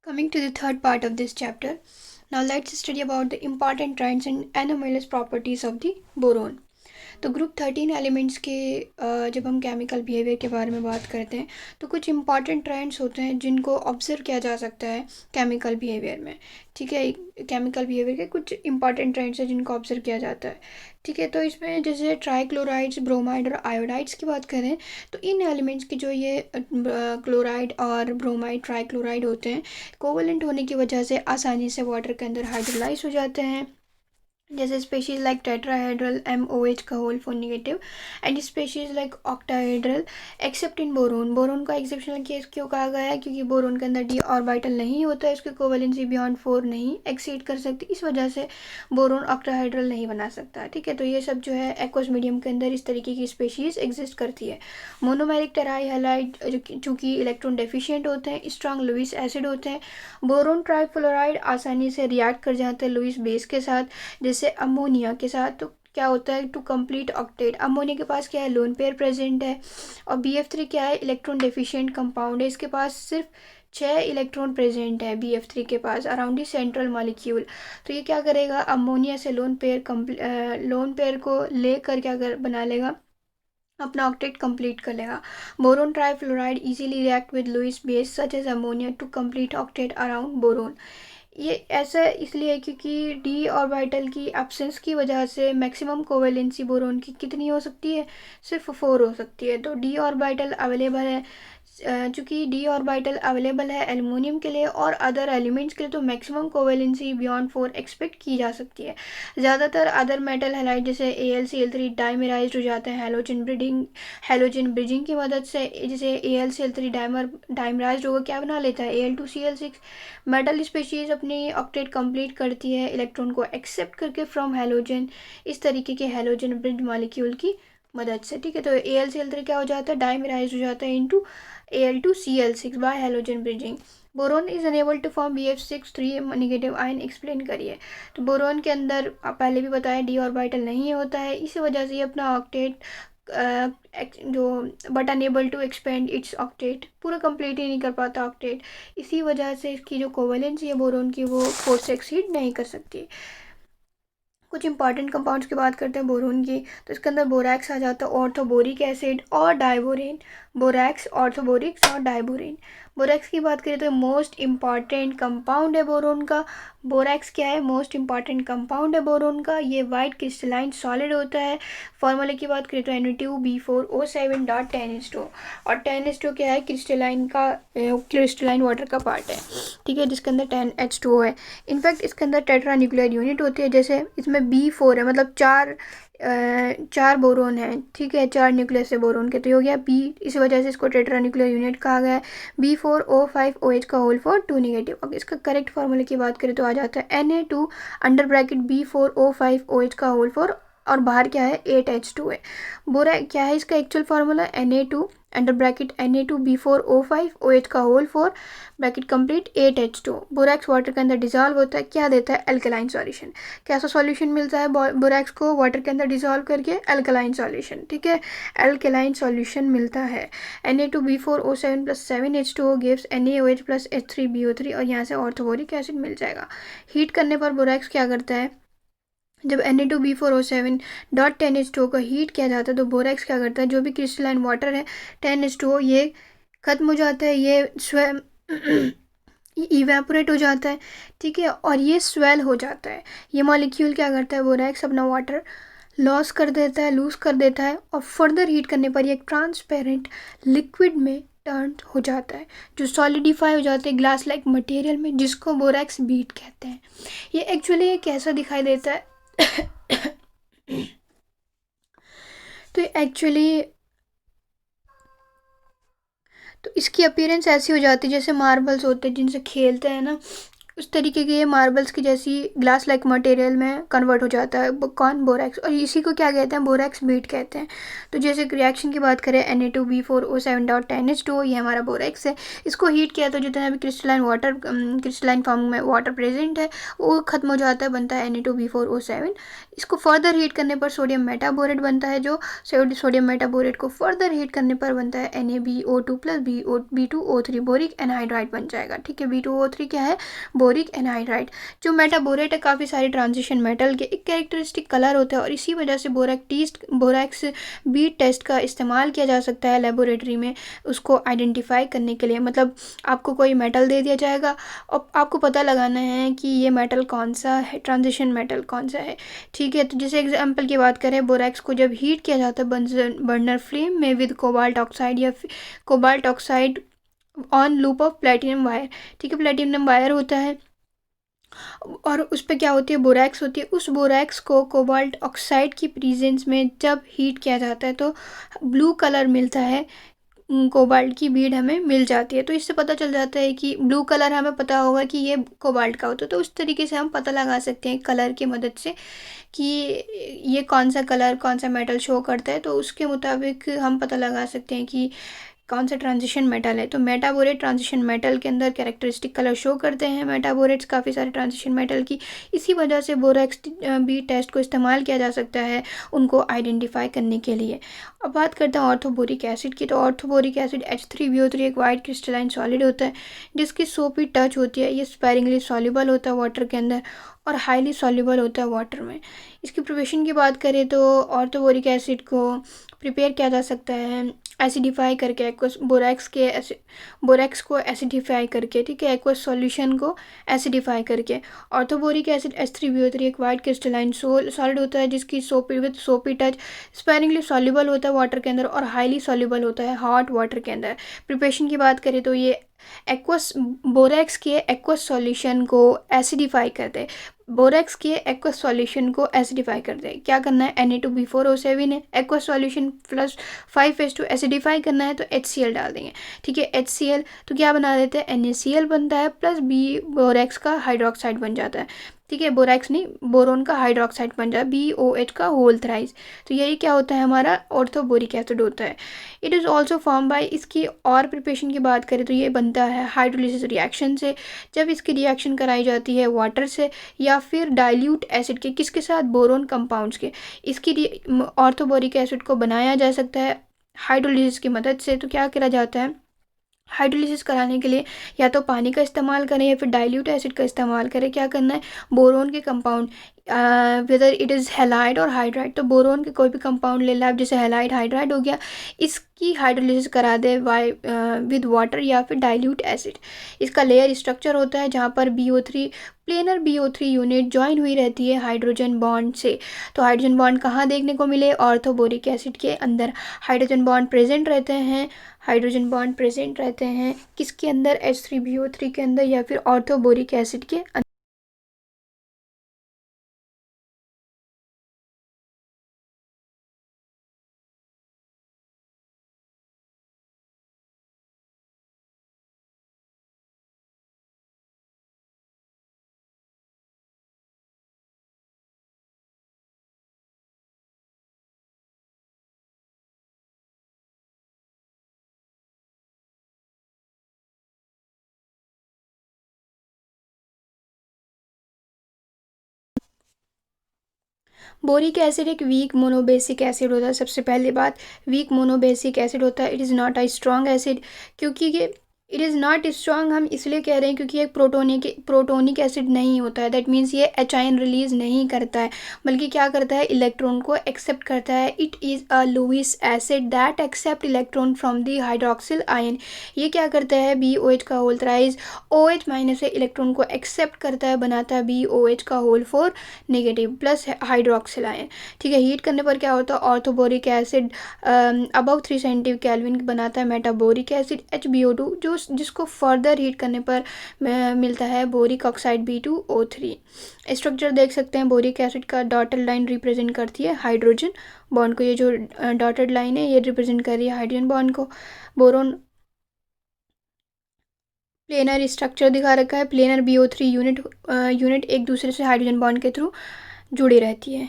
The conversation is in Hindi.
Coming to the third part of this chapter, now let's study about the important trends and anomalous properties of the boron. तो ग्रुप 13 एलिमेंट्स के जब हम केमिकल बिहेवियर के बारे में बात करते हैं तो कुछ इंपॉर्टेंट ट्रेंड्स होते हैं जिनको ऑब्जर्व किया जा सकता है केमिकल बिहेवियर में। ठीक है, केमिकल बिहेवियर के कुछ इंपॉर्टेंट ट्रेंड्स हैं जिनको ऑब्जर्व किया जाता है। ठीक है, तो इसमें जैसे ट्राइक्लोराइड्स, ब्रोमाइड और आयोडाइड्स की बात करें तो इन एलिमेंट्स की जो ये क्लोराइड और ब्रोमाइड, ट्राइक्लोराइड होते हैं, कोवलेंट होने की वजह से आसानी से वाटर के अंदर हाइड्रोलाइज हो जाते हैं। जैसे स्पेशीज लाइक टेट्राहेड्रल MOH का whole four negative and species like octahedral except in boron. Boron का एक्सेप्शनल केस क्यों कहा गया है? क्योंकि बोरोन के अंदर डी ऑर्बिटल नहीं होता है, इसकी कोवेलेंसी बियॉन्ड 4 नहीं एक्सीड कर सकती, इस वजह से बोरोन ऑक्टाहेड्रल नहीं बना सकता। ठीक है, तो ये सब जो है एक्वस मीडियम के अंदर इस तरीके की स्पेशीज एग्जिस्ट करती है। मोनोमेरिक टेराई हैलाइड चूँकि इलेक्ट्रॉन डेफिशिएंट होते हैं, स्ट्रॉन्ग लुईस एसिड होते हैं। बोरोन ट्राइफ्लोराइड आसानी से रिएक्ट कर जाते हैं लुईस बेस के साथ, जैसे अमोनिया के साथ। तो क्या होता है, टू कंप्लीट ऑक्टेट, अमोनिया के पास क्या है, लोन पेयर प्रेजेंट है। और BF3 क्या है, इलेक्ट्रॉन डेफिशिएंट कंपाउंड है, इसके पास सिर्फ 6 इलेक्ट्रॉन प्रेजेंट है BF3 के पास अराउंड दी सेंट्रल मॉलिक्यूल। तो ये क्या करेगा, अमोनिया से लोन पेयर को लेकर क्या बना लेगा, अपना ऑक्टेट कंप्लीट कर लेगा। Boron trifluoride easily react with Lewis base such as ammonia to complete octet around boron. ये ऐसा इसलिए है क्योंकि डी ऑर्बिटल की एब्सेंस की वजह से मैक्सिमम कोवेलेंसी बोरोन की कितनी हो सकती है, सिर्फ 4 हो सकती है। तो डी ऑर्बिटल अवेलेबल है, चूँकि डी ऑर्बिटल अवेलेबल है एल्युमिनियम के लिए और अदर एलिमेंट्स के लिए, तो मैक्सिमम कोवेलेंसी बियॉन्ड 4 एक्सपेक्ट की जा सकती है। ज़्यादातर अदर मेटल हैलाइड जैसे AlCl3 डाइमेराइज्ड हो जाते हैं हैलोजन ब्रिजिंग की मदद से। जैसे AlCl3 डाइमराइज्ड होकर क्या बना लेता है, Al2Cl6। मेटल स्पीशीज अपनी ऑक्टेट कंप्लीट करती है इलेक्ट्रॉन को एक्सेप्ट करके फ्रॉम हैलोजन, इस तरीके के हैलोजन ब्रिज मॉलिक्यूल की मदद से। ठीक है, तो AlCl3 क्या हो जाता है, डाइमेराइज्ड हो जाता है into Al2Cl6 by halogen bridging. Boron is unable to form BF6 3 negative ion, explain करिए। तो बोरोन के अंदर पहले भी बताया डी ऑर्बिटल नहीं होता है, इसी वजह से ये अपना ऑक्टेट जो but unable to expand its octet, पूरा कंप्लीट ही नहीं कर पाता ऑक्टेट, इसी वजह से इसकी जो कोवेलेंसी है बोरोन की वो 4 से एक्सीड नहीं कर सकती। कुछ इंपॉर्टेंट कंपाउंड्स की बात करते हैं बोरोन की, तो इसके अंदर बोरैक्स आ जाता है, ऑर्थोबोरिक एसिड और डाइबोरेन। बोरैक्स, ऑर्थोबोरिक्स और डाइबोरेन। बोरैक्स की बात करें तो मोस्ट इंपॉर्टेंट कंपाउंड है बोरोन का। बोरैक्स क्या है, मोस्ट इंपॉर्टेंट कंपाउंड है बोरोन का। ये वाइट क्रिस्टलाइन सॉलिड होता है। फॉर्मूले की बात करें तो Na2B4O7.10H2, और 10H2 क्या है, क्रिस्टलाइन का क्रिस्टलाइन वाटर का पार्ट है। ठीक है, जिसके अंदर 10H2O है। इनफैक्ट इसके अंदर टेट्रा न्यूक्लियर यूनिट होती है, जैसे इसमें B4 है, मतलब चार बोरोन है। ठीक है, 4 न्यूक्लियस है बोरोन के, तो हो गया B, इसी वजह से इसको टेट्रा न्यूक्लियर यूनिट कहा गया है। B4O5OH का होल फोर 2 नेगेटिव। अगर इसका करेक्ट फार्मूले की बात करें तो आ जाता है Na2 अंडर ब्रैकेट B4O5OH का होल फोर, और बाहर क्या है, 8H2 है। बोरा क्या है इसका actual formula, Na2 under bracket Na2B4O5OH का whole four bracket complete 8H2। Borax water के अंदर डिजॉल्व होता है, क्या देता है, अल्कलाइन सॉल्यूशन। कैसा सॉल्यूशन मिलता है बोरैक्स को वाटर के अंदर डिजॉल्व करके, अल्कलाइन सॉल्यूशन। ठीक है, अल्कलाइन सॉल्यूशन मिलता है। Na2B4O7 + 7H2O gives NaOH + H3BO3, और यहाँ से ऑर्थोबोरिक एसिड मिल जाएगा। हीट करने पर बोरैक्स क्या करता है, जब Na2B4O7.10H2O को हीट किया जाता है तो बोरैक्स क्या करता है, जो भी क्रिस्टलाइन वाटर है 10H2O ये खत्म हो जाता है, ये स्वयं इवेपोरेट हो जाता है। ठीक है, और ये स्वेल हो जाता है। ये मॉलिक्यूल क्या करता है, बोरैक्स अपना वाटर लॉस कर देता है, लूज कर देता है, और फर्दर हीट करने पर ये एक ट्रांसपेरेंट लिक्विड में टर्न हो जाता है, जो सॉलिडिफाई हो जाते हैं ग्लास लाइक मटेरियल में, जिसको बोरैक्स बीट कहते हैं। ये एक्चुअली कैसा दिखाई देता है तो एक्चुअली तो इसकी अपीयरेंस ऐसी हो जाती है जैसे मार्बल्स होते हैं जिनसे खेलते हैं ना, उस तरीके के मार्बल्स की जैसी ग्लास लाइक मटेरियल में कन्वर्ट हो जाता है कौन, बोरैक्स। और इसी को क्या कहते हैं, बोरैक्स बीट कहते हैं। तो जैसे रिएक्शन की बात करें Na2B4O7.10H2, ये हमारा बोरैक्स है। इसको हीट किया तो जितना भी क्रिस्टलाइन फॉर्म में वाटर प्रेजेंट है वो खत्म हो जाता है, बनता है Na2B4O7। इसको फर्दर हीट करने पर सोडियम मेटाबोरेट बनता है, जो सोडियम मेटाबोरेट को फर्दर हीट करने पर बनता है NaBO2 plus B2O3, boric anhydride बन जाएगा। ठीक है, B2O3 क्या है, बोरिक एनहाइड्राइड। जो मेटाबोरेट है काफ़ी सारे ट्रांजिशन मेटल के एक कैरेक्टरिस्टिक कलर होता है, और इसी वजह से बोरैक्स बीट टेस्ट का इस्तेमाल किया जा सकता है लेबोरेटरी में उसको आइडेंटिफाई करने के लिए। मतलब आपको कोई मेटल दे दिया जाएगा और आपको पता लगाना है कि ये मेटल कौन सा है, ट्रांजिशन मेटल कौन सा है। ठीक है, तो जैसे एग्जाम्पल की बात करें, बोरैक्स को जब हीट किया जाता है बर्नर फ्लेम में विद कोबाल्ट ऑक्साइड या cobalt oxide on loop of platinum wire. ठीक है, प्लेटिनम वायर होता है और उस पर क्या होती है, बोरैक्स होती है। उस बोरैक्स को कोबाल्ट ऑक्साइड की प्रेजेंस में जब हीट किया जाता है तो ब्लू कलर मिलता है, कोबाल्ट की बीड हमें मिल जाती है। तो इससे पता चल जाता है कि ब्लू कलर हमें पता होगा कि ये कोबाल्ट का होता है। तो उस तरीके से हम पता लगा सकते हैं कलर की मदद से कि ये कौन सा कलर कौन सा मेटल शो करता है। तो उसके मुताबिक हम पता लगा सकते हैं कि कौन सा ट्रांजिशन मेटल है। तो मेटाबोरेट ट्रांजिशन मेटल के अंदर कैरेक्टरिस्टिक कलर शो करते हैं, मेटाबोरेट्स काफ़ी सारे ट्रांजिशन मेटल की। इसी वजह से बोरैक्स बी टेस्ट को इस्तेमाल किया जा सकता है उनको आइडेंटिफाई करने के लिए। अब बात करते हैं ऑर्थोबोरिक एसिड की। तो ऑर्थोबोरिक एसिड H3BO3 एक वाइट क्रिस्टलाइन सॉलिड होता है जिसकी सोपी टच होती है। ये स्पेरिंगली सॉल्युबल होता है वाटर के अंदर और हाईली सॉल्युबल होता है वाटर में। इसकी प्रिपरेशन की बात करें तो ऑर्थोबोरिक एसिड को प्रिपेयर किया जा सकता है एसिडिफाई करके, बोरैक्स को एसिडिफाई करके। ठीक है, एक्वस सॉल्यूशन को एसिडिफाई करके। ऑर्थोबोरिक एसिड H3BO3 एक वाइट क्रिस्टलाइन सॉलिड होता है जिसकी सोपी टच स्पेरिंगली सॉल्युबल होता है वाटर के अंदर और हाईली सॉल्युबल होता है हॉट वाटर के अंदर। प्रिपरेशन की बात करें तो ये बोरैक्स के एक्वस सॉल्यूशन को एसिडिफाई करते हैं। बोरैक्स के एक्वस सॉल्यूशन को एसिडिफाई करते हैं। क्या करना है, Na2B4O7 है, aqueous solution plus 5H2 acidify करना है तो HCl डाल देंगे। ठीक है, HCl तो क्या बना देते हैं, NaCl बनता है प्लस B बोरैक्स का हाइड्रोक्साइड बन जाता है। ठीक है, बोरैक्स नहीं, बोरोन का हाइड्रोक्साइड बन जाता है, BOH का होल थ्राइस। तो यही क्या होता है, हमारा ऑर्थोबोरिक एसिड होता है। It is also form by, इसकी और प्रिपरेशन की बात करें तो ये बनता है हाइड्रोलिसिस रिएक्शन से। जब इसकी रिएक्शन कराई जाती है वाटर से या फिर डाइल्यूट एसिड के, किसके साथ, बोरोन कंपाउंड्स के। इसकी ऑर्थोबोरिक एसिड को बनाया जा सकता है हाइड्रोलिसिस की मदद से। तो क्या करा जाता है, हाइड्रोलिसिस कराने के लिए या तो पानी का इस्तेमाल करें या फिर डाइल्यूट एसिड का इस्तेमाल करें। क्या करना है, बोरोन के compound whether it is halide और हाइड्राइड, तो बोरोन के कोई भी कंपाउंड ले लें आप, जैसे हैलाइड हाइड्राइड हो गया, इसकी हाइड्रोलिसिस करा दे विद वाटर या फिर डाइल्यूट एसिड। इसका लेयर स्ट्रक्चर होता है जहाँ पर BO3 planar BO3 unit join हुई रहती है हाइड्रोजन बॉन्ड से। तो हाइड्रोजन बॉन्ड कहाँ देखने को मिले, ऑर्थोबोरिक एसिड के अंदर हाइड्रोजन बॉन्ड प्रेजेंट रहते हैं। हाइड्रोजन बॉन्ड प्रेजेंट रहते हैं किसके अंदर, H3BO3 के अंदर या फिर ऑर्थोबोरिक एसिड के अंदर। बोरिक एसिड एक वीक मोनोबेसिक एसिड होता है। सबसे पहली बात, वीक मोनोबेसिक एसिड होता है। It is not a strong acid, क्योंकि ये इट इज़ नॉट स्ट्रॉन्ग हम इसलिए कह रहे हैं क्योंकि एक प्रोटोनिक एसिड नहीं होता है। दैट मीन्स ये एच आयन रिलीज नहीं करता है, बल्कि क्या करता है, इलेक्ट्रॉन को एक्सेप्ट करता है। It is a Lewis acid that accept electron from the hydroxyl ion. ये क्या करता है, BOH का होल थ्राइस OH माइनस से इलेक्ट्रॉन को एक्सेप्ट करता है, बनाता है BOH का whole 4 negative plus hydroxyl ion. ठीक है, हीट करने पर क्या होता है, ऑर्थोबोरिक एसिड अबव 370 केल्विन बनाता है मेटाबोरिक एसिड HbO2, जिसको फर्दर हीट करने पर मिलता है बोरिक ऑक्साइड B2O3। स्ट्रक्चर देख सकते हैं, बोरिक एसिड का डॉटेड लाइन रिप्रेजेंट करती है हाइड्रोजन बॉन्ड को। ये जो डॉटेड लाइन है ये रिप्रेजेंट कर रही है हाइड्रोजन बॉन्ड को। बोरोन प्लेनर स्ट्रक्चर दिखा रखा है। प्लेनर BO3 यूनिट एक दूसरे से हाइड्रोजन बॉन्ड के थ्रू जुड़ी रहती है।